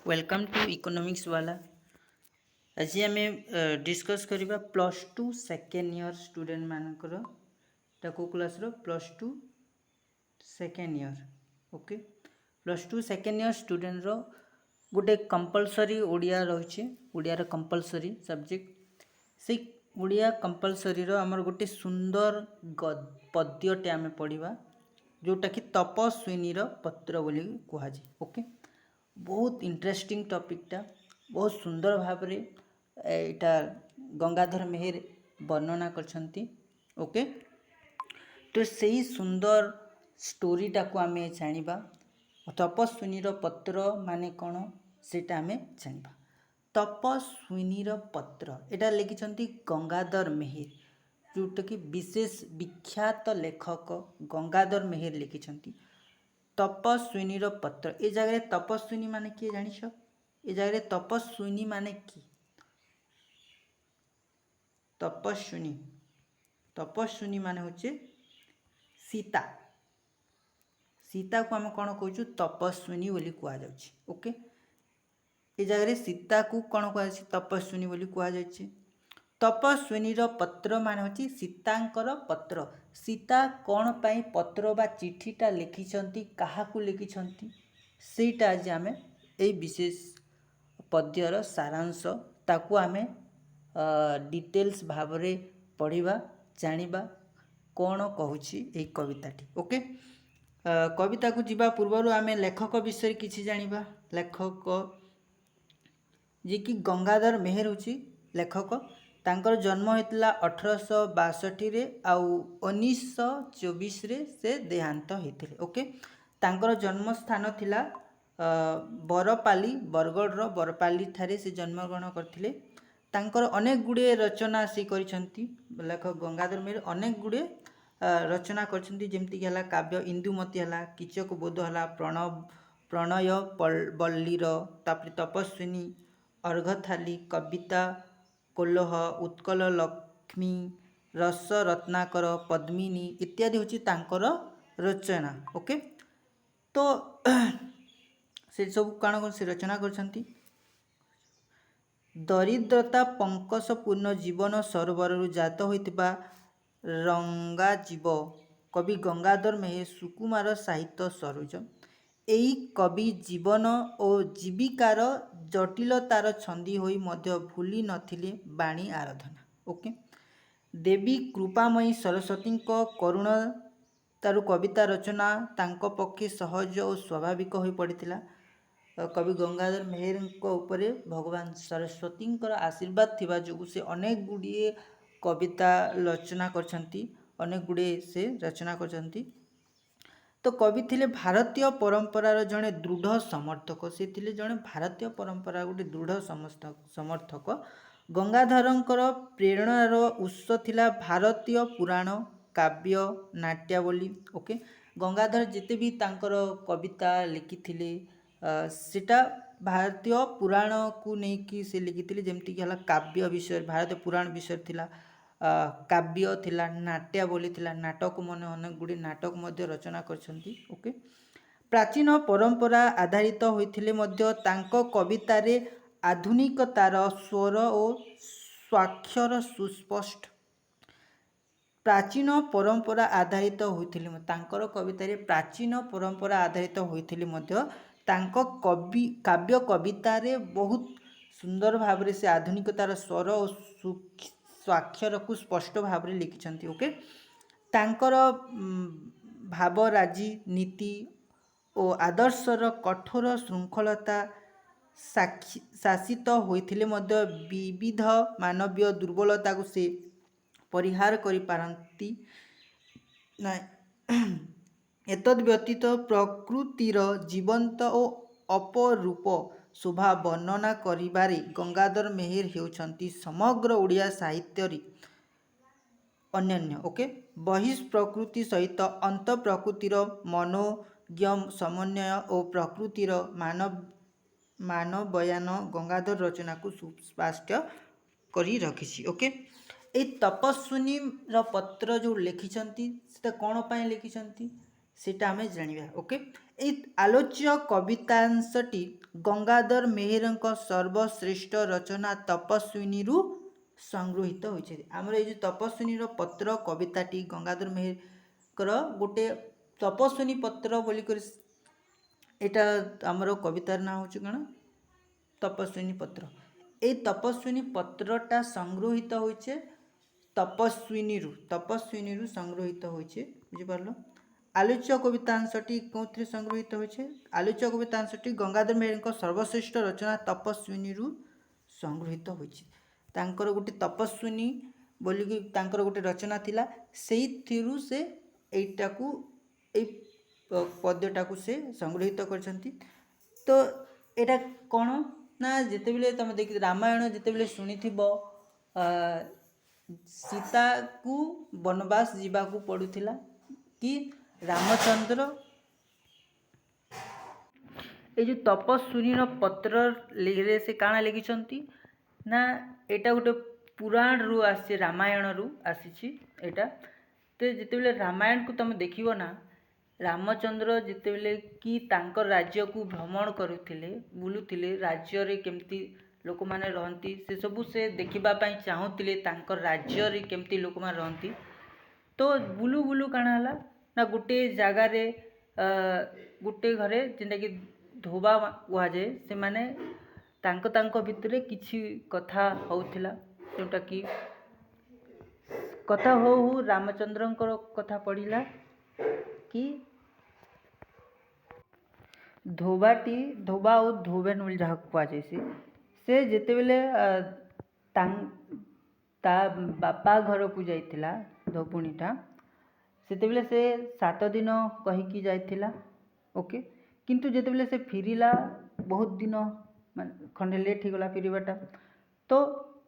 Welcome to economics वाला। आज आम डिस्कस करवा plus two second year student मानकर को class plus two second year okay plus two second year student गोटे कंपलसरी ओडिया रही ओडिया कंपलसरी सब्जेक्ट से ओडिया कंपलसरी आमर गोटे सुंदर पद्यटे आम पढ़ा जोटा कि तपस्विनी पत्र बोली कहुए ओके बहुत इंटरेस्टिंग टॉपिकटा बहुत सुंदर भाव यहाँ गंगाधर मेहर वर्णना करछंती ओके तो सही सुंदर स्टोरीटा को आम जानिबा तपस्विनीर पत्र माने कौन सेटा आम जानिबा। तपस्विनीर पत्र एटा लिखिछंती गंगाधर मेहर जोटा कि विशेष विख्यात लेखक गंगाधर मेहर लिखिछंती तपस्विनीर पत्र। ए जगह तपस्विनी माने किए जानिछ? ए जगह तपस्विनी माने कि तपस्विनी तपस्विनी माने होचे सीता। सीता को आम कौन कहूँ तपस्विनी बोली कह जाउछि ओके। ए जगह सीता को कौन कह तपस्विनी बोली कह जाउछि। तपस्विनीर पत्र मान होछि सीतांकर पत्र। सीता कौन पाई पत्र बा चिठीटा लिखिछंती काहाकू लिखिछंती सेटा आज आम ए विशेष पद्यर सारांश ताकू आम डिटेल्स भाव पढ़ा जानिबा कौन कहूछि ए कविताटी ओके। कविता को जीवा पूर्व आम लेखक विषय किछि जानिबा। लेखक जी कि गंगाधर मेहर होछि लेखक। तांकर जन्म होता 1862 आउ 1924 रे से देहांत होते ओके। तांकर जन्म स्थान थिला बरपाली बरगढ़ बरपाली ठारे से जन्मग्रहण करथिले। तांकर अनेक गुड़े रचना से करिसंती लेखक गंगाधर मेहर अनेक गुड़े रचना करछंती जेमती कि हला काव्य इंदुमती हला किचक बोध हला प्रणय बल्लीर तापर तपस्विनी अर्घथाली कविता कोल्लह उत्कल लक्ष्मी रस रत्नाकर पद्मिनी इत्यादि होची तांकर रचना ओके। तो से सब कौन से रचना करछंती दरिद्रता पंकसपूर्ण जीवन सरोवर जात होइतिबा रंगा जीव कवि गंगाधर मेहर सुकुमार साहित्य सरोज। एई कवि जीवन और जीविकार जटिलतार छंदी होई मध्य भूली नथिले बाणी आराधना ओके। देवी कृपामयी सरस्वती करुण तारु कविता रचना तांको पक्षे सहज और स्वाभाविक हो पड़ता। कवि गंगाधर मेहर उपरे भगवान सरस्वती आशीर्वाद थिबा जोगु से अनेक गुड़िए कविता रचना करछंती अनेक गुड़िए से रचना करछंती। तो कवि थिले भारतीय परंपरार जड़े दृढ़ समर्थक। से थिले जड़े भारतीय परंपरा गोटे दृढ़ समर्थक। गंगाधरंकर प्रेरणार उत्स थिला भारतीय पुराण काव्य नाट्यावली ओके। गंगाधर जिते भी तांकर कविता लिखिथिले सेटा भारतीय पुराण को लेकिन से लिखिथिले जेमती कि हला काव्य विषय भारतीय पुराण विषय थिला काव्य थिला नाट्यावली थिला नाटक मन अनेक गुड़ी नाटक मध्य रचना करछंती ओके। प्राचीन परंपरा आधारित होइथिले मध्य तांको कवितारे आधुनिकतार स्वर और स्वाक्षर सुस्पष्ट। प्राचीन परंपरा आधारित होइथिले तांकर कवितारे प्राचीन परंपरा आधारित होइथिले मध्य तांको कवि काव्य कवितारे बहुत सुंदर भाव से आधुनिकतार स्वर और स्वाक्षर को स्पष्ट भाव लिखिछंती ओके। तांकर भावराजी नीति और आदर्शर कठोर श्रृंखलता शासित होइथिले मध्य विविध मानवीय दुर्बलता को से परिहार करि पारंती ना। एतद व्यतीत प्रकृतिर जीवंत और अपरूप शोभा वर्णना करिबारे गंगाधर मेहर हेउछंती समग्र ओडिया साहित्य अनन्य ओके। बहिष्प्रकृति सहित अंत प्रकृतिर मनोज्ञ समन्वय और प्रकृतिर मानवयान गंगाधर रचना को सुस्पष्ट करी रखिछि ओके। ए तपस्विनी पत्र जो लिखिछंती सेटा कौन पाई लिखिछंती सेटा आमे जानिबा। ओके, ए आलोच्य कवितांशटी गंगाधर मेहेरଙ୍କ सर्वश्रेष्ठ रचना तपस्विनीरू संगृहीत होइछे। हमर ए जो तपस्विनीर पत्र कविताटी गंगाधर मेहेरकर गोटे तपस्विनी पत्र बोली कर एटा हमर कवितार नाम होछ कण तपस्विनी पत्र। ए तपस्विनी पत्रटा संगृहीत होइछे तपस्विनीरू संगृहीत होइछे। बुझि पारलो। आलोच्य कवितांशटी कोथरे संगृहीत होइछे? आलोच्य कवितांशटी गंगाधर मेहेरଙ୍କ सर्वश्रेष्ठ रचना तपस्विनीरू संगृहीत होइछे। तांकर गोटे तपस्विनी बोली कि तांकर गोटे रचना थिला, सेइथिरू से एइटाकू ए पद्यटाकू से संगृहीत करछंती। तो एटा कोन ना जेतेबेले तमे देखि रामायण जेतेबेले सुनिथिबो सीता को वनवास जीवाकू पड़ुथिला कि रामचंद्र ए जो तपस्विनीर पत्र रे से काଣା लिखिछंती ना एटा गोटे पुराण रु आसी रामायण रु आसीछि एटा। तो जेतेबेले रामायण को तमे देखिबो ना रामचंद्र जेतेबेले कि तांकर राज्य को भ्रमण करुथिले बुलुथिले राज्य रे केमती लोक माने रहंती से सबु से देखिबा पई चाहुथिले तांकर राज्य रे केमती लोक माने रहंती। तो बुलु बुलु काଣା हला ना गोटे जागा रे गोटे घरे जेंटा कि धोबा हुआ जाए से माने तांको भितरे किछि कथा होउथिला जोटा कि कथा हो रामचंद्रंकर कथा पड़िला कि धोबा और धोबेन बोली जहाँ कुआ जाइसी से जेतेबेले ता बापा घर को जाइथिला धोबुणीटा सेतेबेले से 7 दिन कहिकी जाइथिला। ओके, किंतु जेतेबेले से फिरिला बहुत दिन खंडे लेट हिगला फिरबाटा। तो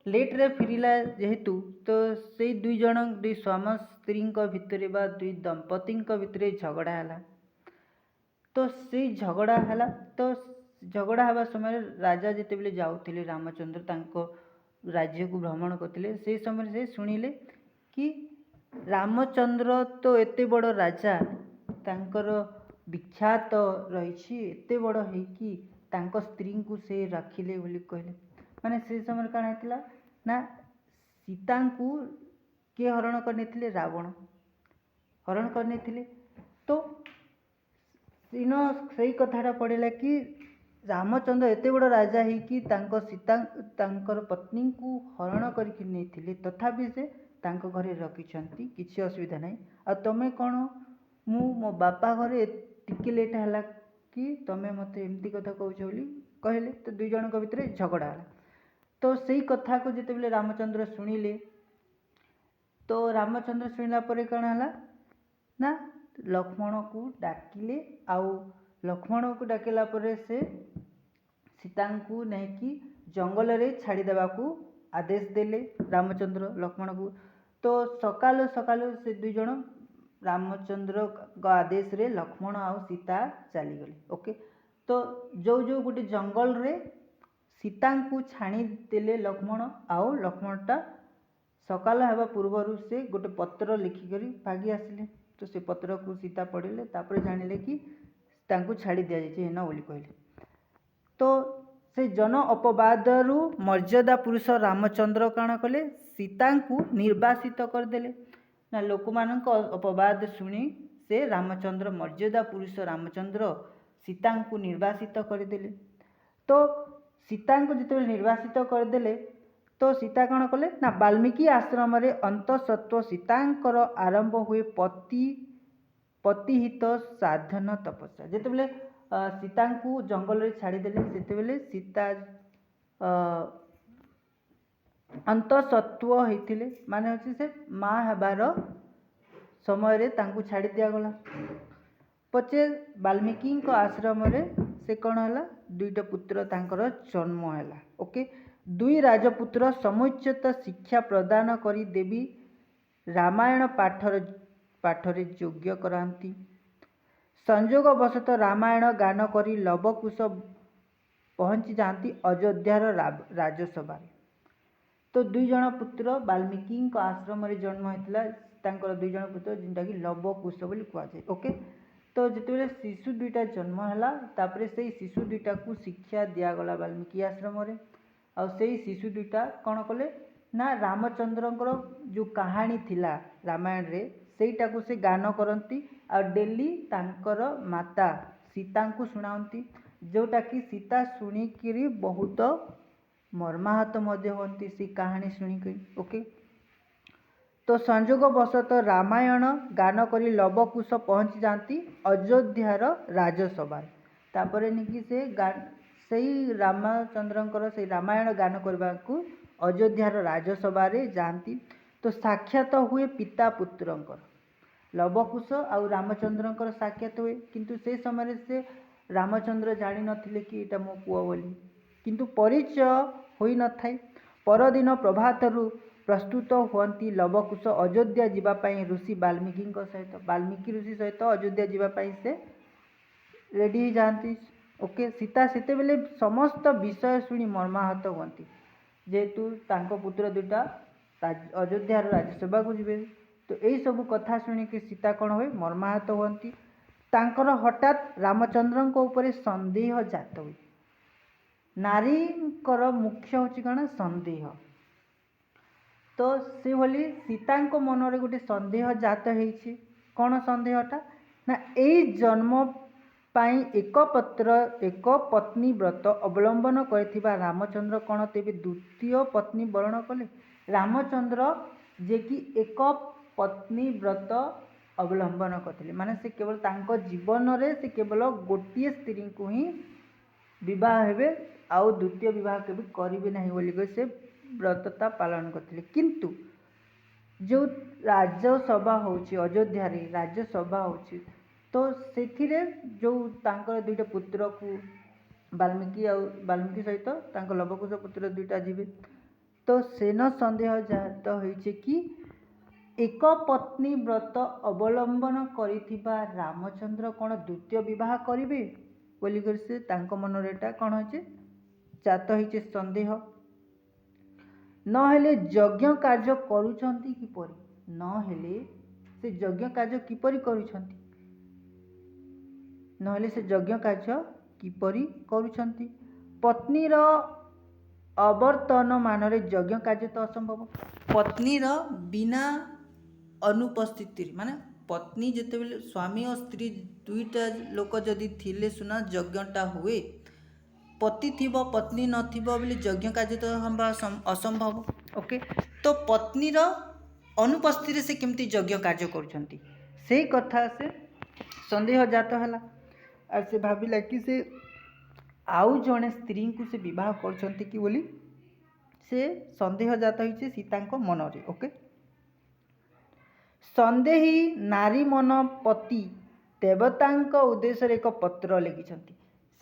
लेट रे फिरिला जेहेतु तो से दुई स्वामी स्त्री भितरे बा दुई दंपति भितरे झगड़ा है। तो से झगड़ा है तो झगड़ा हवा समय राजा जितेबले जाउथिले रामचंद्र तांको राज्य को भ्रमण करथिले से समय से शुणिले कि रामचंद्र तो एते बड़ राजा तांकर विख्यात रही एते बड़ है कि तांको स्त्री को से रखिले बोली कहले। माने से समय काण हेतिला ना सीता को के हरण करने रावण हरण करने। तो इन से कथाटा पड़ेगा कि रामचंद्र एते बड़ राजा है कि तांको सीता तांकर पत्नी को हरण करके नहीं तथापि से तांको घरे रखिछंती किसी असुविधा नहीं। आ तमे कौन मो बापा घरे टिके लेट है कि तमे मते एमती कथा कहूछ बोली कहले। तो दुई जन भितर झगड़ा है। तो सही कथा को जितेबले रामचंद्र शुणिले तो रामचंद्र शुणिला परे कौन है ना लक्ष्मण को डाकिले आउ लक्ष्मण को डाकिला परे से सीता को नहीं कि जंगल रे छाड़ी देवा को आदेश देले रामचंद्र लक्ष्मण को। तो सकालु सकालु से दुई जन रामचंद्र आदेश रे लक्ष्मण आउ सीता चली गले। ओके, तो जो जो गोटे जंगल रे सीता को छाणी देले लक्ष्मण आउ लक्ष्मणटा सकाल हेबा पूर्वर से गोटे पत्र लिखिकरी भागी आसिले। तो से पत्र को सीता पढ़िले तापर जानिले कि तांको छाड़ी दिया जाइए हेना बोली कहले। तो से जन अपवादरू मर्यादा पुरुष रामचंद्र काण कले सीता को निर्वासित करदेले ना लोक मानक अपवाद शुणी से रामचंद्र मर्यादा पुरुष रामचंद्र सीता को निर्वासित करदेले। तो सीता को जिते निर्वासित करदेले तो सीता कौन कले ना वाल्मीकि आश्रम रे अंतसत्व सीतांकर आरंभ हुए पतिहित साधन तपस्या। जितेबले सीता को जंगल रे छाड़ीदेले सेतेबेले सीता अंतसत्व होइथिले माने होछि से माँ हेबार समय रे तांको छाड़ी दिया गला। पचे वाल्मीकि आश्रम रे से कौन है दुईटा पुत्र तांकर जन्म है। ओके, दुई राजपुत्र समुचित शिक्षा प्रदान करी देवी रामायण पाठरे योग्य कराती। संजोग वशत रामायण गान करी लवकुश पहुँची जाती अयोध्यार राजसभा। तो दुई जन पुत्र वाल्मीकि आश्रम रे जन्म होता दुई जन पुत्र जिनटा कि लवकुश बोली कहुए। ओके, तो जिते शिशु दुईटा जन्म है तापर से शिशु दुईटा को शिक्षा दिगला वाल्मीकि आश्रम से शिशु दुईटा कौन कले ना रामचंद्र जो कहानी थिला रामायण रे सेटा को से गान करती आ डेली तांकर माता सीता को शुणाती जोटा कि सीता शुणिकी बहुत मर्माहत होती सी कहानी शुणिक। ओके तो संजोग बशतः रामायण गान करी लवकुश पहुँची जाती अयोध्यार राजसभा तापर निकी से रामचंद्र से रामायण गान करने को अयोध्यार राजसभा जाती तो साक्षात हुए पिता पुत्रंकर लवकुश आउ रामचंद्र साक्षात हुए किंतु से समय से रामचंद्र जानी नथिले कि एटा मो पुओ बोली किंतु परिचय होई न थाई। परदिन प्रभातरु प्रस्तुत हुअंती लवकुश अयोध्या जीवापाई ऋषि वाल्मीकि सहित वाल्मीकि ऋषि सहित अयोध्या जीवापाई से रेडी हो जाती। ओके सीता से बेले समस्त विषय शुणी मर्माहत हुअंती जेहेतु तांको पुत्र दुटा अयोध्यार राज्यसभा को जीवे तो यही सब कथा शुणिक सीता कौन हुए मर्माहत हुअंती। तांकर हठात रामचंद्र ऊपर संदेह जात हुए नारीकर मुख्य हूँ कौन संदेह तो से भली सीता मन में गोटे संदेह जात होती कौन संदेहटा ना यही जन्म पाई एक पत्नी व्रत अवलंबन कर रामचंद्र कौन तेज द्वितीय पत्नी वर्ण कले रामचंद्र जे कि एक पत्नी व्रत अवलंबन करते माने से केवल तांको जीवन रे से केवल गोटे स्त्री को ही विवाह हेबे आउ द्वितीय विवाह के करेंगे नहीं बोलिक से व्रतता पालन करते किंतु जो राजसभा होची अयोध्या रे राजसभा होची तो से जो तांकर दुईटा पुत्र को वाल्मीकि सहित तांको लवकुश पुत्र दुईटा जीवे तो सेन संदेह जात होइछे कि एक पत्नी व्रत अवलंबन करिथिबा रामचंद्र कौन द्वितीय विवाह करिवे बोलिक से तांको मन रे एटा कौन होइछे जात होइछे संदेह। नहेले यज्ञ कार्य करूछंती किपरि नहेले से यज्ञ कार्य किपरि करूछंती नहेले से यज्ञ कार्य किपरि करूछंती पत्नीर अवर्तन मानरे यज्ञ कार्य तो असंभव पत्नीर बिना अनुपस्थिति माने पत्नी जिते बेले स्वामी और स्त्री दुईटा लोक जदि थिले सुना यज्ञटा हुए पति थिबो पत्नी नथिबो बोले यज्ञ कार्य तो हम असंभव। ओके तो पत्नीर अनुपस्थिति से केमती यज्ञ कार्य करुछंती से कथा से संदेह जात हला और से भाविला कि से आउ जड़े स्त्री को से विवाह करछंती कि बोली से संदेह जात होइछे सीता मन रे। ओके संदेही नारी मन पति देवता उद्देश्य एक पत्र लिखिछंती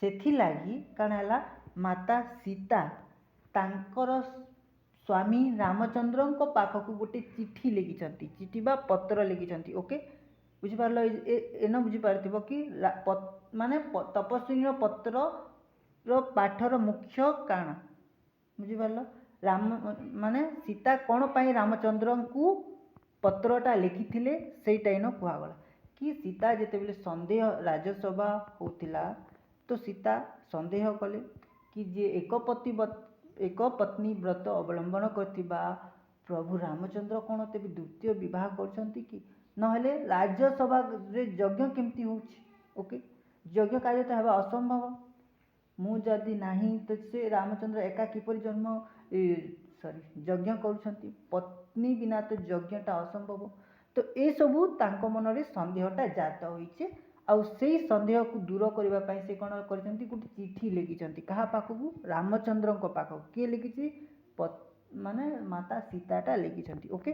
सेथिलागी काण है माता सीता तांकर स्वामी रामचंद्र पाखक गोटे चिठी लिखिछंती चिठी बा पत्र लिखिछंती। ओके बुझिपार एन बुझिपार कि माने तपस्विनी पत्र पाठर मुख्य काण बुझिपार राम माने सीता कौन पाई रामचंद्र को पत्रटा लिखिथिले सेटा इन कहगला कि सीता जिते बेले संदेह राजसभा होतिला तो सीता संदेह कले कि जे एक पत्नी व्रत अवलंबन करथिबा प्रभु रामचंद्र कौन तेज द्वितीय विवाह करछंती कि नहेले राज्यसभा रे यज्ञ केमती होछि। ओके यज्ञ कार्य तो हेबा असंभव मु जदि नाही तो से रामचंद्र एका किपरि जन्म यज्ञ करुछंती पत्नी बिना तो यज्ञटा असंभव तो ये सबू तांको मन रे संदेहटा जात होइछे आउ से संदेह को दूर करबा पई से कोन करछंती गोटे चिठी लिखिछंती कहा पाखकू रामचंद्र को पाखकू के लिखिछि माने माता सीताटा लिखिछंती। ओके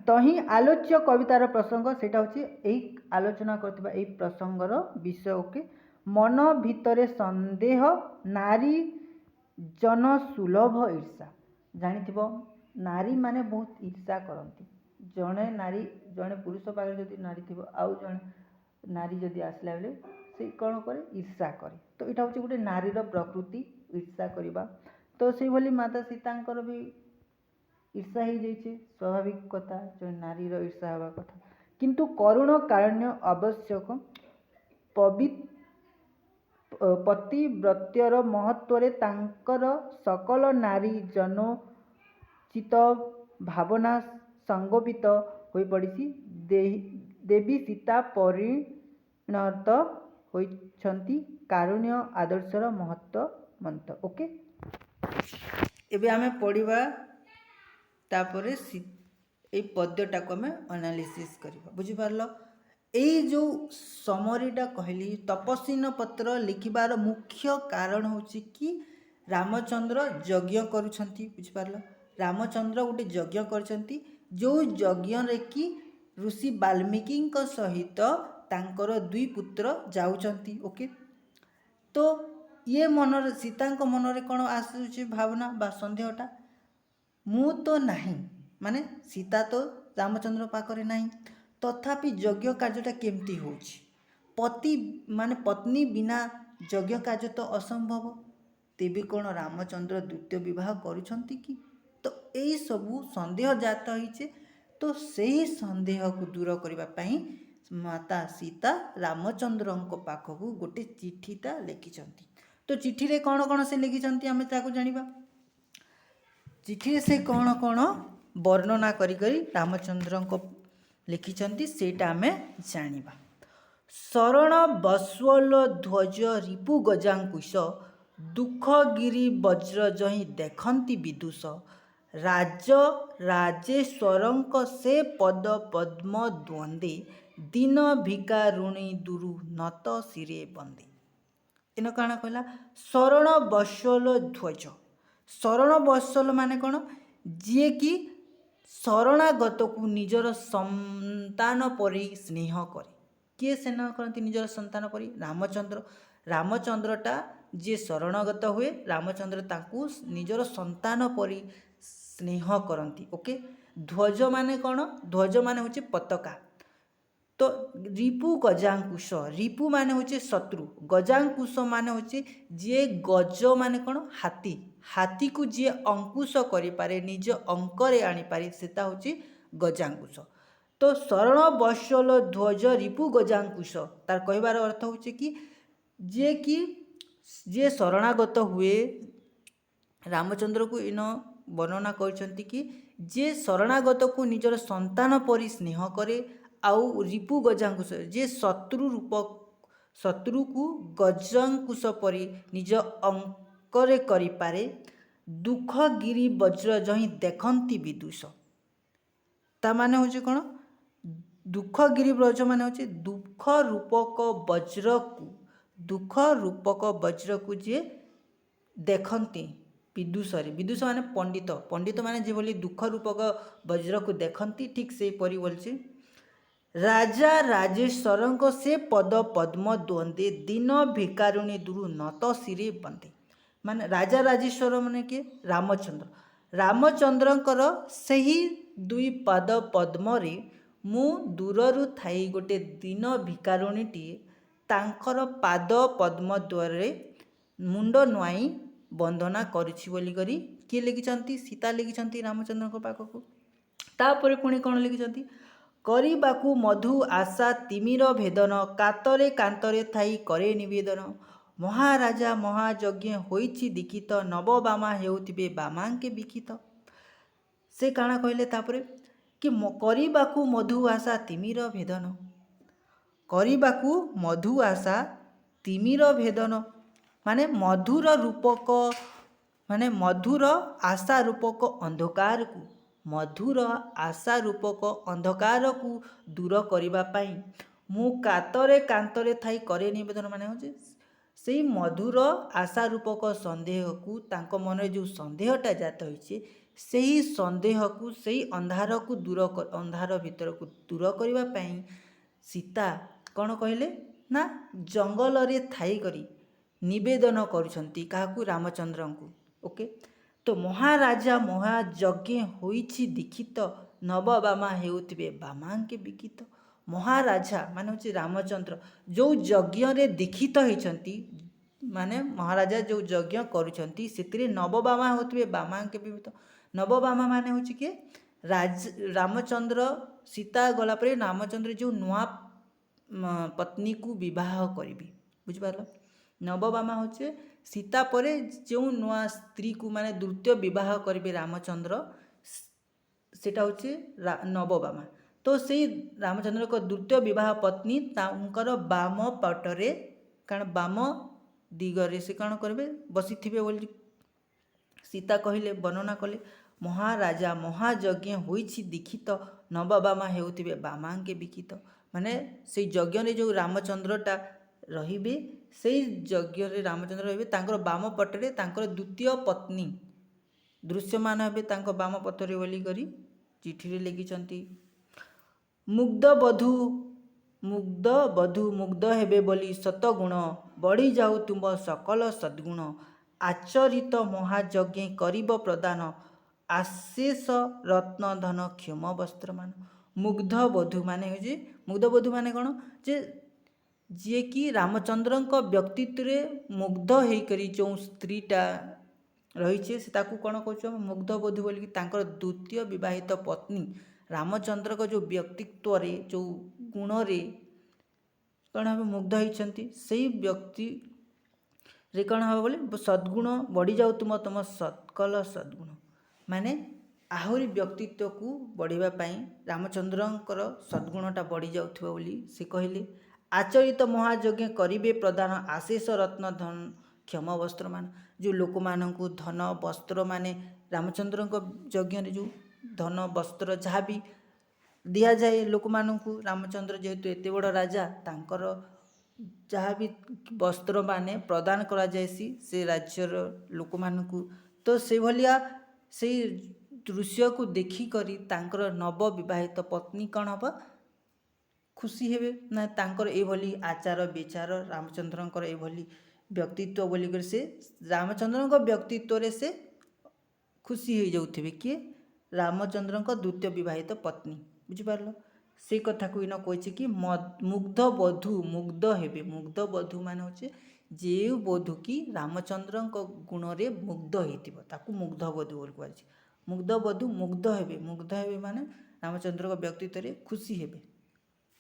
तही आलोच्य कवितार प्रसंग सेटा होछि एही आलोचना करथिबा एही प्रसंगर विषय। ओके मन भितरे संदेह नारी जन सुलभ ईर्षा जानिथिबो नारी माने बहुत ईर्षा करती जड़े नारी जड़े पुरुष पाखे जदि नारी थी आउ जड़े नारी जदि आसला बेले से कौन करे ईर्षा करे तो यहाँ हूँ गोटे नारीर प्रकृति ईर्षा करवा तो से भली माता सीतांकर भी ईर्षा हो जाइए स्वाभाविक कथा जो नारीर ईर्षा हवा कथा କିନ୍ତୁ କରୁଣ କାରୁଣ୍ୟ ଆବଶ୍ୟକ। ପତିବ୍ରତ୍ୟର ମହତ୍ତ୍ୱରେ ତାଙ୍କର ସକଳ ନାରୀ ଜନୋଚିତ ଭାବନା ସଂଗୋପିତ ହୋଇପଡ଼ିଛି। ଦେବୀ ସୀତା ପରିଣତ ହୋଇଛନ୍ତି କାରୁଣ୍ୟ ଆଦର୍ଶର ମହତ୍ତ୍ୱ। ଓକେ, ଏବେ ଆମେ ପଢ଼ିବା ତାପରେ ଏଇ ପଦ୍ୟଟାକୁ ଆମେ ଆନାଲିସିସ୍ କରିବା। ବୁଝିପାରିଲ? ଏଇ ଯେଉଁ ସମରିଟା କହିଲି, ତପସ୍ୱିନ ପତ୍ର ଲେଖିବାର ମୁଖ୍ୟ କାରଣ ହେଉଛି କି ରାମଚନ୍ଦ୍ର ଯଜ୍ଞ କରୁଛନ୍ତି। ବୁଝିପାରିଲ? ରାମଚନ୍ଦ୍ର ଗୋଟେ ଯଜ୍ଞ କରିଛନ୍ତି, ଯେଉଁ ଯଜ୍ଞରେ କି ଋଷି ବାଲ୍ମୀକିଙ୍କ ସହିତ ତାଙ୍କର 2 ପୁତ୍ର ଯାଉଛନ୍ତି। ଓକେ, ତ ଇଏ ମନରେ, ସୀତାଙ୍କ ମନରେ କ'ଣ ଆସୁଛି ଭାବନା ବା ସନ୍ଦେହଟା, ମୁଁ ତ ନାହିଁ, ମାନେ ସୀତା ତ ରାମଚନ୍ଦ୍ର ପାଖରେ ନାହିଁ, ତଥାପି ଯଜ୍ଞ କାର୍ଯ୍ୟଟା କେମିତି ହେଉଛି? ପତ୍ନୀ ବିନା ଯଜ୍ଞ କାର୍ଯ୍ୟ ତ ଅସମ୍ଭବ। ତେବେ କ'ଣ ରାମଚନ୍ଦ୍ର ଦ୍ୱିତୀୟ ବିବାହ କରୁଛନ୍ତି କି? ତ ଏଇସବୁ ସନ୍ଦେହ ଜାତ ହେଇଛି। ତ ସେହି ସନ୍ଦେହକୁ ଦୂର କରିବା ପାଇଁ ମାତା ସୀତା ରାମଚନ୍ଦ୍ରଙ୍କ ପାଖକୁ ଗୋଟେ ଚିଠିଟା ଲେଖିଛନ୍ତି। ତ ଚିଠିରେ କ'ଣ କ'ଣ ସେ ଲେଖିଛନ୍ତି ଆମେ ତାକୁ ଜାଣିବା। ଚିଠିରେ ସେ କ'ଣ କ'ଣ ବର୍ଣ୍ଣନା କରି ରାମଚନ୍ଦ୍ରଙ୍କ ଲେଖିଛନ୍ତି ସେଇଟା ଆମେ ଜାଣିବା। ଶରଣ ବତ୍ସଳ ଧ୍ୱଜ ରିପୁ ଗଜାଙ୍କୁଶ, ଦୁଃଖଗିରି ବଜ୍ର ଯହିଁ ଦେଖନ୍ତି ବିଦୁଷ, ରାଜେଶ୍ୱରଙ୍କ ସେ ପଦ ପଦ୍ମ ଦ୍ୱନ୍ଦେ, ଦୀନ ଭିକାରୁଣୀ ଦୁରୁ ନତ ଶିରେ ବନ୍ଦେ। ଏନ କାଣା କହିଲା? ଶରଣ ବତ୍ସଳ ଧ୍ୱଜ। ଶରଣ ବତ୍ସଳ ମାନେ କ'ଣ? ଯିଏକି ଶରଣାଗତକୁ ନିଜର ସନ୍ତାନ ପରି ସ୍ନେହ କରେ। କିଏ ସ୍ନେହ କରନ୍ତି ନିଜର ସନ୍ତାନ ପରି? ରାମଚନ୍ଦ୍ର। ରାମଚନ୍ଦ୍ରଟା ଯିଏ ଶରଣାଗତ ହୁଏ, ରାମଚନ୍ଦ୍ର ତାଙ୍କୁ ନିଜର ସନ୍ତାନ ପରି ସ୍ନେହ କରନ୍ତି। ଓକେ, ଧ୍ୱଜ ମାନେ କ'ଣ? ଧ୍ୱଜ ମାନେ ହେଉଛି ପତାକା। ତ ରିପୁ ଗଜାଙ୍କୁଶ, ରିପୁ ମାନେ ହେଉଛି ଶତ୍ରୁ, ଗଜାଙ୍କୁଶ ମାନେ ହେଉଛି ଯିଏ, ଗଜ ମାନେ କ'ଣ? ହାତୀ। ହାତୀକୁ ଯିଏ ଅଙ୍କୁଶ କରିପାରେ, ନିଜ ଅଙ୍କରେ ଆଣିପାରେ, ସେଟା ହେଉଛି ଗଜାଙ୍କୁଶ। ତ ଶରଣ ବତ୍ସଳ ଧ୍ୱଜ ରିପୁ ଗଜାଙ୍କୁଶ, ତାର କହିବାର ଅର୍ଥ ହେଉଛି କି ଯିଏ ଶରଣାଗତ ହୁଏ, ରାମଚନ୍ଦ୍ରକୁ ଇନ ବର୍ଣ୍ଣନା କରିଛନ୍ତି କି ଯିଏ ଶରଣାଗତକୁ ନିଜର ସନ୍ତାନ ପରି ସ୍ନେହ କରେ, ଆଉ ରିପୁ ଗଜାଙ୍କୁଶ ଯିଏ ଶତ୍ରୁକୁ ଗଜାଙ୍କୁଶ ପରି ନିଜ ଅଙ୍କରେ କରିପାରେ, ଦୁଃଖଗିରି ବଜ୍ର ଯହିଁ ଦେଖନ୍ତି ବିଦୁଷ। ତା ମାନେ ହେଉଛି କ'ଣ? ଦୁଃଖଗିରି ବଜ୍ର ମାନେ ହେଉଛି ଦୁଃଖ ରୂପକ ବଜ୍ରକୁ ଯିଏ ଦେଖନ୍ତି ବିଦୁଷରେ। ବିଦୁଷ ମାନେ ପଣ୍ଡିତ। ପଣ୍ଡିତ ମାନେ ଯେଭଳି ଦୁଃଖ ରୂପକ ବଜ୍ରକୁ ଦେଖନ୍ତି, ଠିକ୍ ସେହିପରି ବୋଲଛି। ରାଜା ରାଜେଶ୍ୱରଙ୍କ ସେ ପଦ ପଦ୍ମ ଦ୍ୱନ୍ଦେ, ଦୀନ ଭିକାରୁଣୀ ଦୁରୁ ନତ ଶିରେ ବନ୍ଦେ। ମାନେ ରାଜା ରାଜେଶ୍ୱର ମାନେ କିଏ? ରାମଚନ୍ଦ୍ର। ରାମଚନ୍ଦ୍ରଙ୍କର ସେହି 2 ପାଦ ପଦ୍ମରେ ମୁଁ ଦୂରରୁ ଥାଇ ଗୋଟେ ଦୀନ ଭିକାରୁଣୀଟିଏ ତାଙ୍କର ପାଦ ପଦ୍ମ ଦ୍ୱାରରେ ମୁଣ୍ଡ ନୁଆଇଁ ବନ୍ଦନା କରୁଛି ବୋଲିକରି କିଏ ଲେଖିଛନ୍ତି? ସୀତା ଲେଖିଛନ୍ତି ରାମଚନ୍ଦ୍ରଙ୍କ ପାଖକୁ। ତାପରେ ପୁଣି କ'ଣ ଲେଖିଛନ୍ତି? କରିବାକୁ ମଧୁ ଆଶା ତିମିର ଭେଦନ, କାତରେ କାନ୍ତରେ ଥାଇ କରେ ନିବେଦନ, ମହାରାଜା ମହାଯଜ୍ଞ ହୋଇଛି ଦୀକ୍ଷିତ, ନବବାମା ହେଉଥିବେ ବାମାଙ୍କେ ବିକିତ। ସେ କାଣା କହିଲେ ତାପରେ? କି କରିବାକୁ ମଧୁ ଆଶା ତିମିର ଭେଦନ। କରିବାକୁ ମଧୁ ଆଶା ତିମିର ଭେଦନ ମାନେ ମଧୁର ରୂପକ, ମାନେ ମଧୁର ଆଶା ରୂପକ ଅନ୍ଧକାରକୁ, ମଧୁର ଆଶା ରୂପକ ଅନ୍ଧକାରକୁ ଦୂର କରିବା ପାଇଁ ମୁଁ କାତରେ କାନ୍ତରେ ଥାଇ କରେ ନିବେଦନ। ମାନେ ହେଉଛି ସେଇ ମଧୁର ଆଶା ରୂପକ ସନ୍ଦେହକୁ, ତାଙ୍କ ମନରେ ଯେଉଁ ସନ୍ଦେହଟା ଜାତ ହୋଇଛି, ସେହି ସନ୍ଦେହକୁ, ସେଇ ଅନ୍ଧାର ଭିତରକୁ ଦୂର କରିବା ପାଇଁ ସୀତା କ'ଣ କହିଲେ ନା ଜଙ୍ଗଲରେ ଥାଇକରି ନିବେଦନ କରୁଛନ୍ତି। କାହାକୁ? ରାମଚନ୍ଦ୍ରଙ୍କୁ। ଓକେ, ତ ମହାରାଜା ମହାଯଜ୍ଞ ହୋଇଛି ଦୀକ୍ଷିତ, ନବବାମା ହେଉଥିବେ ବାମାଙ୍କେ ବିକିତ। ମହାରାଜା ମାନେ ହେଉଛି ରାମଚନ୍ଦ୍ର, ଯେଉଁ ଯଜ୍ଞରେ ଦୀକ୍ଷିତ ହେଇଛନ୍ତି, ମାନେ ମହାରାଜା ଯେଉଁ ଯଜ୍ଞ କରୁଛନ୍ତି ସେଥିରେ ନବବାମା ହେଉଥିବେ ବାମାଙ୍କେ ବିକିତ। ନବବାମା ମାନେ ହେଉଛି କିଏ? ରାମଚନ୍ଦ୍ର सीता गला पर रामचंद्र जो नुआ पत्नी को विवाह करी बुझिपार नवबामा होचे सीता परे जो नुआ स्त्री को माने द्वितीय विवाह करेंगे रामचंद्र सेटा होचे नवबामा तो से रामचंद्र को द्वितीय विवाह पत्नी तांकर बाम पटरे कारण बाम दिगरे से कौन करेंगे बसी थे बोली सीता कहले वर्णना कले महाराजा महायज्ञ होइछि दीक्षित नवबामा हेउथिबे बामांके विकित माने से यज्ञ जो रामचंद्रटा रहिबे से यज्ञ रामचंद्र रहिबे तांकर बाम पटरे तांकर द्वितीय पत्नी दृश्यमान हेबे तांकर बाम पटरे बोली करी चिठी रे लिखिछंती मुग्ध बधू मुग्ध हेबे बोली सतगुण बढ़ी जाऊ तुम सकल सद्गुण आचरित महायज्ञ करिब प्रदान आशेष रत्न धन क्षम वस्त्र मान मुग्ध बधू माने हो मुग्ध बधू माने कौन जे जी कि रामचंद्र व्यक्तित्व मुग्ध होकर जो स्त्रीटा रही से कौन कौन मुग्ध बधू बोलिकी तांकर द्वितीय विवाहित पत्नी रामचंद्र को जो व्यक्तित्व रे जो गुण रे कौन हम मुग्ध होती से व्यक्ति रे कौन हम बोले सद्गुण बढ़ी जाऊ तुम सकल सद्गुण माने आहरी व्यक्तित्व को बढ़ावाई रामचंद्रंकर सद्गुणटा बढ़ी जाउथिबा बोली से कहले आचरित महायज्ञ करिबे प्रदान आशेष रत्न धन क्षम वस्त्र मान जो लोक मानू धन वस्त्र माने रामचंद्र यज्ञ जो धन वस्त्र जहाँ भी दि जाए लोक मानू रामचंद्र जेहेतु एत बड़ राजा तांकर जहाँ भी वस्त्र माने प्रदान करा जायसी से राज्यर लोक मानू तो से भलिया से दृश्य को देखिकरी तांकर नव विवाहित पत्नी कौन हम खुशी हेबे ना तांकर एभली आचार विचार रामचंद्रंकर एभली व्यक्तित्व बोलिकर से रामचंद्र व्यक्तित्व रे से खुशी हो जाउथिबे किए रामचंद्र द्वितीय विवाहित पत्नी बुझिपार से कथा को इन कही कि मुग्ध मुग्ध हेबे मुग्ध बधू मान होचे जे बधू कि रामचंद्र गुण रे मुग्ध होइतिबो ताकू मुग्ध बधू बोल कहि मुग्ध हेबे माने रामचंद्र व्यक्तित्व रे खुशी हेबे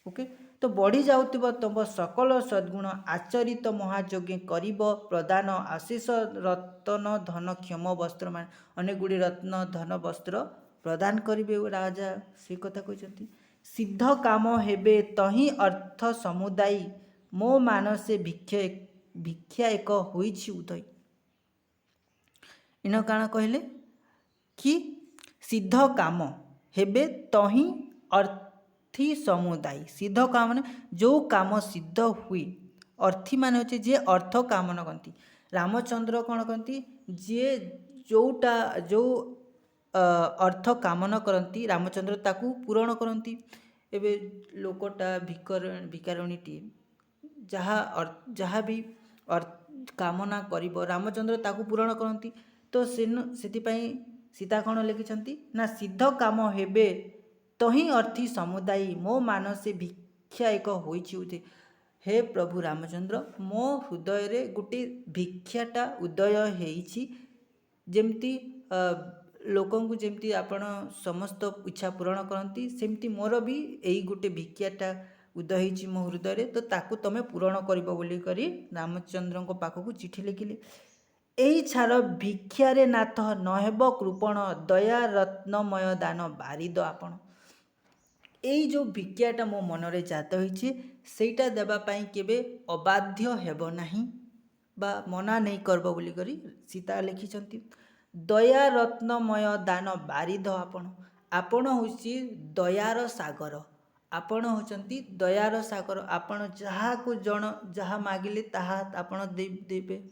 ओके तो बढ़ी जाउतिबो तुम सकल सद्गुण आचरित महायज्ञ करिब प्रदान आशीष रत्न धन क्षम वस्त्र मान अनेक गुड़ी रत्न धन वस्त्र प्रदान करिबे राजा से कथा कहते सिद्ध काम हेबे तही अर्थ समुदाय मो मानसे भिक्षा एक होइछि उदय इन काण कहले कि सिद्ध काम हेबे तही अर्थी समुदाय सिद्ध काम माने जो काम सिद्ध हुए अर्थी मान होचे जे अर्थ कामना करती रामचंद्र कौन कहती जे जोटा जो अर्थ कामना करती रामचंद्र ताकू पूरण करती एबे लोकटा भिकारणीटी जहाँ भी कामना करिब रामचंद्र ताकू पूरण करती तो सेतिपाई सीता कौन लिखिछंती ना सिद्ध काम हेबे तही अर्थी समुदाय मो मानसे भिक्षा एक होइछि उदय हे प्रभु रामचंद्र मो हृदय रे गोटे भिक्षाटा उदय हेइछि जेमती लोकं को जेमती आपण समस्त इच्छा पूरण करती सेमती मोर भी यही गोटे भिक्षाटा उदय होइछि मो हृदय रे तो ताकू तमे पूरण करिबो बोली करी रामचंद्र को पाखकू चिठी लिखिले एई छार भिक्षारे नाथ नहेब कृपण दया रत्नमय दान बारिद आपण एई जो भिक्षाटा मो मनरे जात होइछि सेटा देबा पई केबे अबाध्य हेबो नाही बा मना नहीं करबो बोली करी सीता लिखिछंती दया रत्नमय दान बारिद आपण होछि दयार सागर आपण होचंती दयार सागर आपण जहाँ को जन जहाँ मागिले ताहा आपण देबे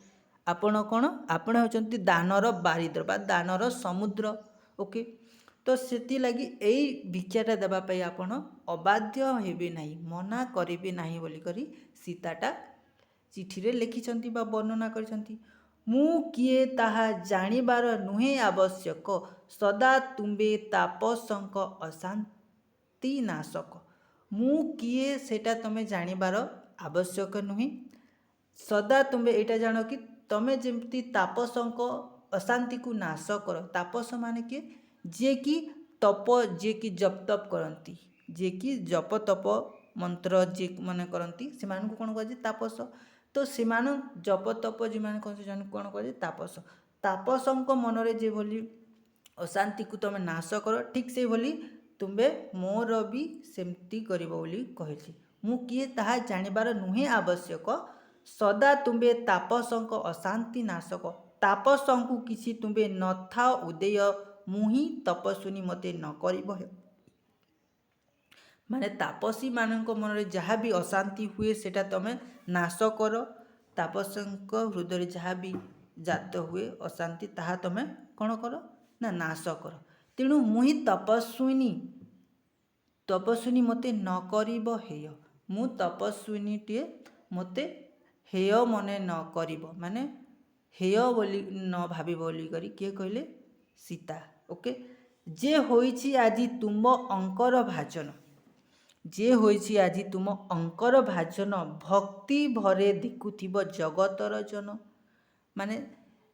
आपण कौन आपण होचंती दानर बारिद बा दानर समुद्र ओके तो सेति लगी एई भिक्षाटा देबा पई आपण अबाध्य हेबे नाही मना करिबे नाही बोली करी सीताटा चिठी रे लिखिछंती बा वर्णना करिछंती मु किए ताहा जानिबार नुहे आवश्यक सदा तुम्बे तापसंक अशांति नाशक मु किए सेटा तमे जानिबार आवश्यक नुहे सदा तुम्बे एटा जानो कि तमे जेमती तापसंक अशांति को नाश कर तापस माने कि जे कि तप जे कि जप तप करती जे कि जप तप मंत्र जे मैंने करती से कौन कह तापस। तो से जप तप जी मैंने कौन कह तापस। तापसों मनरे जे भली अशांति को तुम नाश कर ठीक से भली तुम्बे मोर भी सेमती कर कहली मु किए ताहा जानिबार नुहे आवश्यक सदा तुम्बे तापसों अशांति नाशक तापसों किसी तुम्बे न था उदय मुही तपस्विनी मते न करिब। माने तापसी मानक मन जहाँ भी अशांति हुए सेटा तमें नाश कर तापसों हृदय जहाँ भी जात हुए अशांति ताहा तमें कौन कर ना नाश कर। तेणु मुही तपस्विनी मते न करिब हेय मु तपस्विनीटे मते हेय मने न करिब माने हेय बोली न भावी बोली करी किए कहले सीता। ओके जे होइछि आजि तुम अंकर भाजन जे होइछि आजि तुम अंकर भाजन भक्ति भरे देखुथिब जगतर जन। माने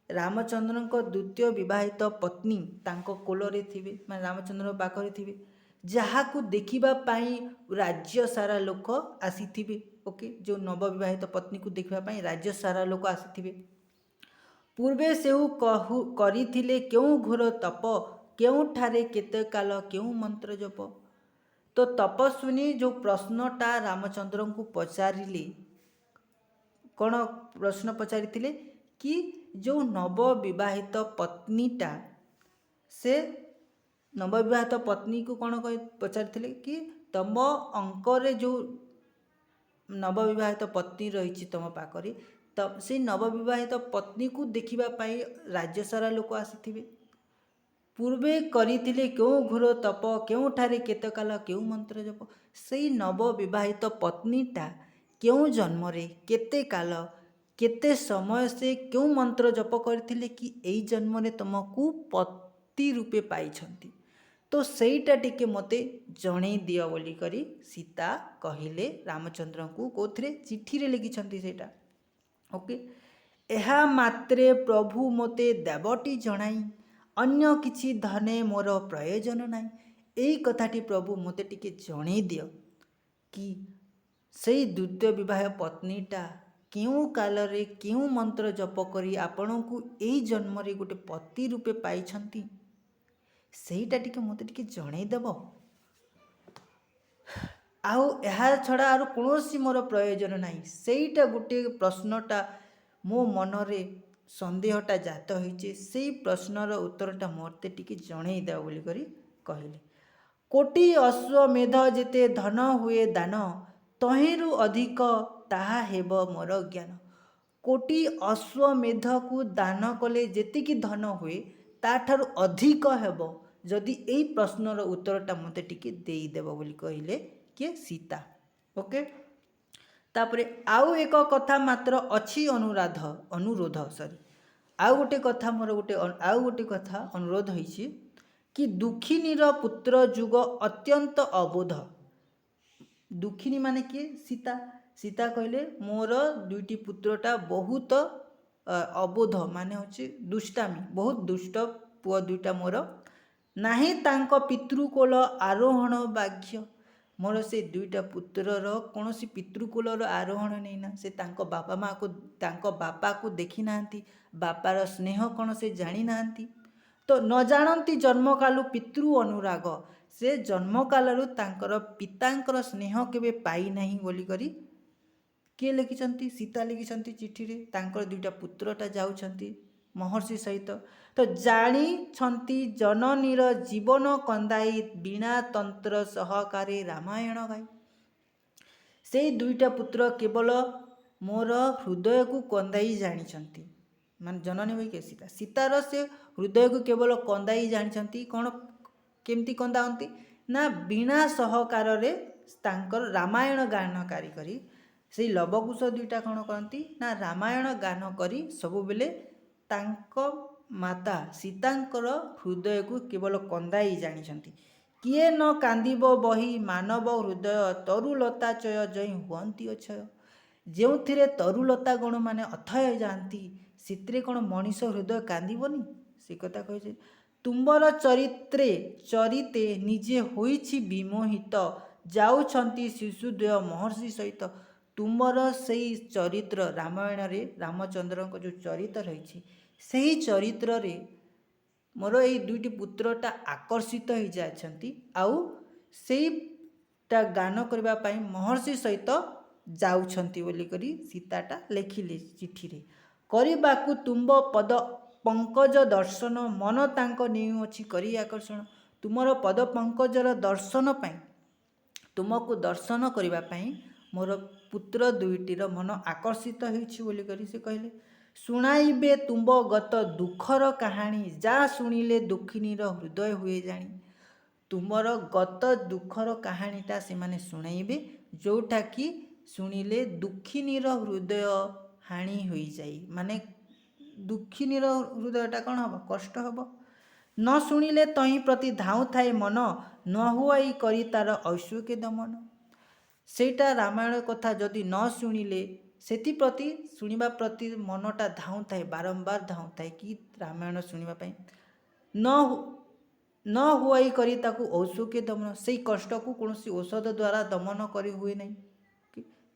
रामचंद्र द्वितीय विवाहित पत्नी तांको कोलरे थिबे माने रामचंद्र पाखरे थिबे जहाकू देखिबा पाई राज्य सारा लोक आसीथिबे। ओके जो नवविवाहित पत्नी को देखिबा पाई राज्य सारा लोक आसीथिबे। पूर्वे सेहु कहु करिथिले केउ घोर तप केउठारे केते काल केउ मंत्र जप। तो तपस्विनी जो प्रश्नटा रामचंद्र को पचारिले कौन प्रश्न पचारिथिले कि जो नवविवाहित पत्नीटा से नवविवाहित पत्नी को कौन पचारिथिले कि तम अंकरे जो नवविवाहित पत्नी रही तुम पाखरे तब से नवविवाहित पत्नी को देखिबा पाई राज्य सारा लोक आसीथिबे। पूर्वे करिथिले केउ घोर तप केउठारे केते काल केउ मंत्र जप। से नवविवाहित पत्नीटा केउ जन्मरे केते काल केते समय से केउ मंत्र जप करथिले कि एई जन्म रे तुमको पति रूपे पाइछंती। तो सेईटा टिके मते जणे दियो बोली करी सीता कहिले रामचंद्र को कोथरे चिट्ठी रे लिखिछंती सेटा। ओके एहा मात्रे प्रभु मते देवटी जणाई अन्य किछि धने मोर प्रयोजन नाई। एई कथाटी प्रभु मते टिके जणे दियो कि सेई द्वितीय विवाह पत्नीटा केउ काल रे केउ मंत्र जप करी आपण को एई जन्म रे गोटे पति रूपे पाइछंती सेईटा टिके मते टिके जणे देबो। आउ एहा छड़ा आरो कोनोसी मोर प्रयोजन नाही सेईटा गोटे प्रश्नटा मो मनरे संदेहटा जात होइचे सेई प्रश्नर उत्तरटा मते टिके जणे देबो बोली करी कहिले। कोटि अश्वमेध जेते धन हुए दान तहेरु अधिक ताहा हेब मोर ज्ञान। कोटि अश्वमेध को दान कले जेतिकी धन हुए ताठारु अधिक हेब जदि एई प्रश्नर उत्तरटा मते टिके देई देबो बोली कहिले के सीता। ओके तापरे आउ एक कथा मात्र अछि अनुरोध सॉरी आउ गोटे कथा मोर गोटे आउ गोटे कथा अनुरोध होइछि कि दुखिनीर पुत्र जुग अत्यंत अबोध। दुखिनी माने किए सीता। सीता कहले मोर दुईटी पुत्रटा बहुत अबोध माने होछि दुष्टामी बहुत दुष्ट पुआ दुईटा मोर नाही तांको पितृकोल आरोहण भाग्य। मोर से दुईटा पुत्रर कौन सी पितृकुलर आरोहण नहीं ना से तांको बापा माँ को तांको बापा को देखी नांती बापार स्नेह कौन से जानी नांती तो न जानती जन्म कालु पितृ अनुराग से जन्म कालरु तांकर पितांकर स्नेह केबे पाई नहीं बोली करी किए लिखिछंती सीता लिखिछंती चिठी रे तांकर दुईटा पुत्रटा जाउछंती महर्षि सहित तो जानी छंती जननीर जीवन कंदाई बिना तंत्र सहकारे रामायण गाई। से दुईटा पुत्र केवल मोर हृदय को कंदाई जानी मान जननी भाई के सीता सीतार से हृदय को केवल कंदाई जानी कौन केमती कंदाती ना बिना सहकार रे तांकर रामायण गानकारी करी से लवकुश दुईटा कौन करती ना रामायण गान करी सबु बेले तांको माता सीतांकर हृदय को केवल कंदाई जानी। किए न कांदिब बही मानव हृदय तरुलता चय जई हुअंती अक्षय। जो तरुलता गण माने अथय जाती से कौन मनीष हृदय कांदीबनी से कथा कहे तुमर चरित्रे चरिते निजे होइछि विमोहित ଯାଉଛନ୍ତି ଶିଶୁଦ୍ୱୟ ମହର୍ଷି ସହିତ। ତୁମର ସେଇ ଚରିତ୍ର ରାମାୟଣରେ ରାମଚନ୍ଦ୍ରଙ୍କ ଯେଉଁ ଚରିତ୍ର ରହିଛି ସେହି ଚରିତ୍ରରେ ମୋର ଏଇ ଦୁଇଟି ପୁତ୍ରଟା ଆକର୍ଷିତ ହୋଇଯାଇଛନ୍ତି ଆଉ ସେଇଟା ଗାନ କରିବା ପାଇଁ ମହର୍ଷି ସହିତ ଯାଉଛନ୍ତି ବୋଲିକରି ସୀତାଟା ଲେଖିଲେ ଚିଠିରେ। କରିବାକୁ ତୁମ୍ବ ପଦ ପଙ୍କଜ ଦର୍ଶନ ମନ ତାଙ୍କ ନେଉଅଛି କରି ଆକର୍ଷଣ। ତୁମର ପଦ ପଙ୍କଜର ଦର୍ଶନ ପାଇଁ ତୁମକୁ ଦର୍ଶନ କରିବା ପାଇଁ ମୋର ପୁତ୍ର ଦୁଇଟିର ମନ ଆକର୍ଷିତ ହେଉଛି ବୋଲିକରି ସେ କହିଲେ। ଶୁଣାଇବେ ତୁମ୍ବ ଗତ ଦୁଃଖର କାହାଣୀ ଯାହା ଶୁଣିଲେ ଦୁଃଖିନୀର ହୃଦୟ ହୁଏ ଜାଣି। ତୁମର ଗତ ଦୁଃଖର କାହାଣୀଟା ସେମାନେ ଶୁଣାଇବେ ଯେଉଁଟାକି ଶୁଣିଲେ ଦୁଃଖିନୀର ହୃଦୟ ହାଣି ହୋଇଯାଏ। ମାନେ ଦୁଃଖିନୀର ହୃଦୟଟା କ'ଣ ହେବ? କଷ୍ଟ ହେବ। ନ ଶୁଣିଲେ ତହିଁ ପ୍ରତି ଧାଉଁଥାଏ ମନ ନ ହୁଆଇ କରି ତାର ଐଶ୍ୱର୍ଯ୍ୟ ଦମନ। ସେଇଟା ରାମାୟଣ କଥା ଯଦି ନ ଶୁଣିଲେ ସେଥିପ୍ରତି ଶୁଣିବା ପ୍ରତି ମନଟା ଧାଉଁଥାଏ, ବାରମ୍ବାର ଧାଉଁଥାଏ କି ରାମାୟଣ ଶୁଣିବା ପାଇଁ। ନ ହୁଆଇ କରି ତାକୁ ଔଷଧ୍ୟ ଦମନ, ସେଇ କଷ୍ଟକୁ କୌଣସି ଔଷଧ ଦ୍ୱାରା ଦମନ କରି ହୁଏ ନାହିଁ।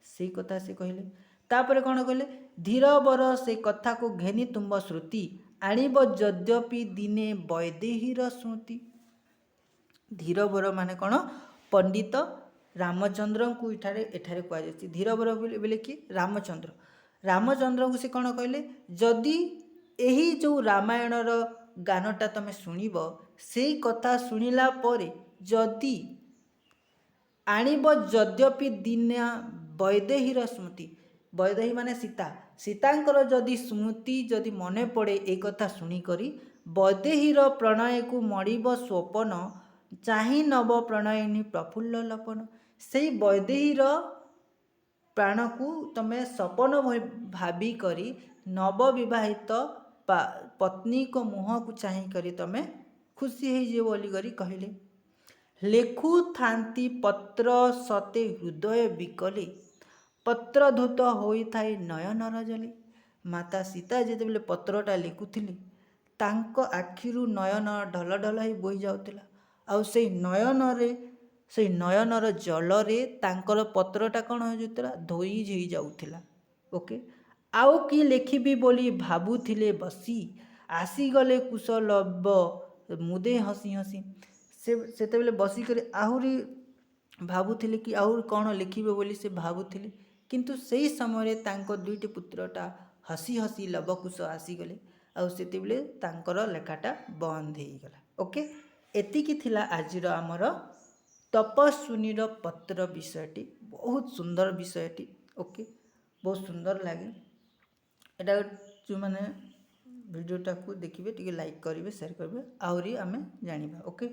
ସେଇ କଥା ସେ କହିଲେ। ତାପରେ କ'ଣ କହିଲେ? ଧୀର ବର ସେ କଥାକୁ ଘେନି ତୁମ୍ବ ଶ୍ରୁତି ଆଣିବ ଯଦ୍ୟପି ଦିନେ ବୈଦେହୀର ସ୍ମୃତି। ଧୀରବର ମାନେ କ'ଣ? ପଣ୍ଡିତ ରାମଚନ୍ଦ୍ରଙ୍କୁ ଏଠାରେ କୁହାଯାଇଛି। ଧୀରବର ବୋଲେ କି ରାମଚନ୍ଦ୍ର। ରାମଚନ୍ଦ୍ରଙ୍କୁ ସେ କ'ଣ କହିଲେ? ଯଦି ଏହି ଯେଉଁ ରାମାୟଣର ଗାନଟା ତମେ ଶୁଣିବ, ସେଇ କଥା ଶୁଣିଲା ପରେ ଯଦି ଆଣିବ ଯଦ୍ୟପି ଦିନ ବୈଦେହୀର ସ୍ମୃତି, ବୈଦେହୀ ମାନେ ସୀତା, ସୀତାଙ୍କର ଯଦି ସ୍ମୃତି ଯଦି ମନେ ପଡ଼େ ଏ କଥା ଶୁଣିକରି ବୈଦେହୀର ପ୍ରଣୟକୁ ମଡ଼ିବ ସ୍ୱପନ ଚାହିଁ ନବ ପ୍ରଣୟିନୀ ପ୍ରଫୁଲ୍ଲ ଲୋପନ। ସେଇ ବୈଦେହୀର ପ୍ରାଣକୁ ତମେ ସପନ ଭାବିକରି ନବବିବାହିତ ପତ୍ନୀଙ୍କ ମୁହଁକୁ ଚାହିଁକରି ତମେ ଖୁସି ହେଇଯିବ ବୋଲିକରି କହିଲେ। ଲେଖୁଥାନ୍ତି ପତ୍ର ସତେ ହୃଦୟ ବିକଲେ ପତ୍ରଧୂତ ହୋଇଥାଏ ନୟନର ଜଲେ। ମାତା ସୀତା ଯେତେବେଳେ ପତ୍ରଟା ଲେଖୁଥିଲେ ତାଙ୍କ ଆଖିରୁ ନୟନ ଢଲ ଢଲ ହେଇ ବୋହି ଯାଉଥିଲା। ଆଉ ସେଇ ନୟନର ଜଳରେ ତାଙ୍କର ପତ୍ରଟା କ'ଣ ହୋଇଯାଉଥିଲା? ଧୋଇ ହେଇଯାଉଥିଲା। ଓକେ। ଆଉ କି ଲେଖିବି ବୋଲି ଭାବୁଥିଲେ ବସି ଆସିଗଲେ କୁଶଲବ ମୁଦେ ହସି ହସି। ସେତେବେଳେ ବସିକରି ଆହୁରି ଭାବୁଥିଲେ କି ଆହୁରି କ'ଣ ଲେଖିବେ ବୋଲି ସେ ଭାବୁଥିଲେ, କିନ୍ତୁ ସେହି ସମୟରେ ତାଙ୍କ ଦୁଇଟି ପୁତ୍ରଟା ହସି ହସି ଲବକୁଶ ଆସିଗଲେ ଆଉ ସେତେବେଳେ ତାଙ୍କର ଲେଖାଟା ବନ୍ଦ ହେଇଗଲା। ଓକେ, ଏତିକି ଥିଲା ଆଜିର ଆମର ତପସ୍ୱିନୀର ପତ୍ର ବିଷୟଟି। ବହୁତ ସୁନ୍ଦର ବିଷୟଟି। ଓକେ, ବହୁତ ସୁନ୍ଦର ଲାଗେ। ଏଇଟା ଯେଉଁମାନେ ଭିଡ଼ିଓଟାକୁ ଦେଖିବେ ଟିକେ ଲାଇକ୍ କରିବେ, ସେୟାର କରିବେ, ଆହୁରି ଆମେ ଜାଣିବା। ଓକେ।